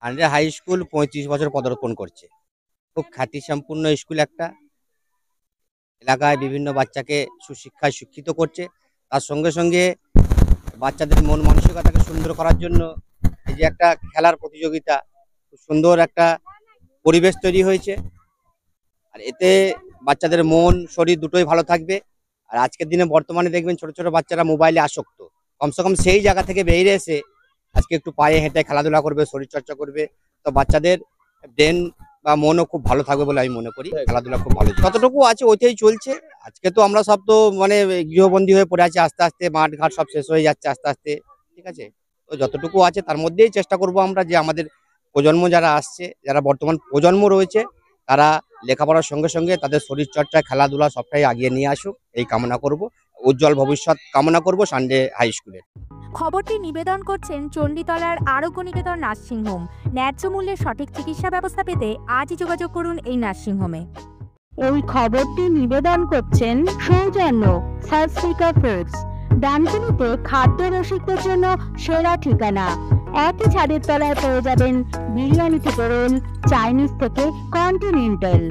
Under high school 35 বছর পদার্পণ করছে। খুব খ্যাতিসম্পন্ন স্কুল একটা, এলাকায় বিভিন্ন বাচ্চাকে সুশিক্ষায় শিক্ষিত করছে। তার সঙ্গে সঙ্গে বাচ্চাদের মন মানসিকতাকে সুন্দর করার জন্য এই যে একটা খেলার প্রতিযোগিতা, খুব সুন্দর একটা পরিবেশ তৈরি হয়েছে। আর এতে বাচ্চাদের মন শরীর দুটোই ভালো থাকবে। আর আজকের দিনে বর্তমানে দেখবেন ছোট ছোট বাচ্চারা মোবাইলে আসক্ত, কমসে কম সেই জায়গা থেকে বেরিয়ে এসে আজকে একটু পায়ে হেঁটে খেলাধুলা করবে, শরীরচর্চা করবে, তো বাচ্চাদের ব্রেন বা মনও খুব ভালো থাকবে বলে আমি মনে করি। খেলাধুলা খুব ভালো, যতটুকু আছে ওইটাই চলছে। আজকে তো আমরা সব তো মানে গৃহবন্দী হয়ে পড়ে আছি, আস্তে আস্তে মাঠ ঘাট সব শেষ হয়ে যাচ্ছে আস্তে আস্তে, ঠিক আছে। তো যতটুকু আছে তার মধ্যেই চেষ্টা করব আমরা যে আমাদের প্রজন্ম যারা আসছে, যারা বর্তমান প্রজন্ম রয়েছে, তারা লেখাপড়ার সঙ্গে সঙ্গে তাদের শরীরচর্চা খেলাধুলা সবটাই আগিয়ে নিয়ে আসুক, এই কামনা করব। উজ্জ্বল ভবিষ্যৎ কামনা করব সানডে হাই স্কুলের। খবরটি নিবেদন করছেন চণ্ডীতলার আরোগ্য নিকেতন নার্সিংহোম। ন্যায্য মূল্যে সঠিক চিকিৎসা ব্যবস্থা পেতে আজই যোগাযোগ করুন এই নার্সিংহোমে। এই খবরটি নিবেদন করছেন সৌজন্য সালস্পিকা ফুডস, ডানকুনিতে খাদ্য রসিকদের জন্য সেরা ঠিকানা। একই ছাদের তলায় পেয়ে যাবেন বিরিয়ানি থেকে রোল, চাইনিজ থেকে কন্টিনেন্টাল।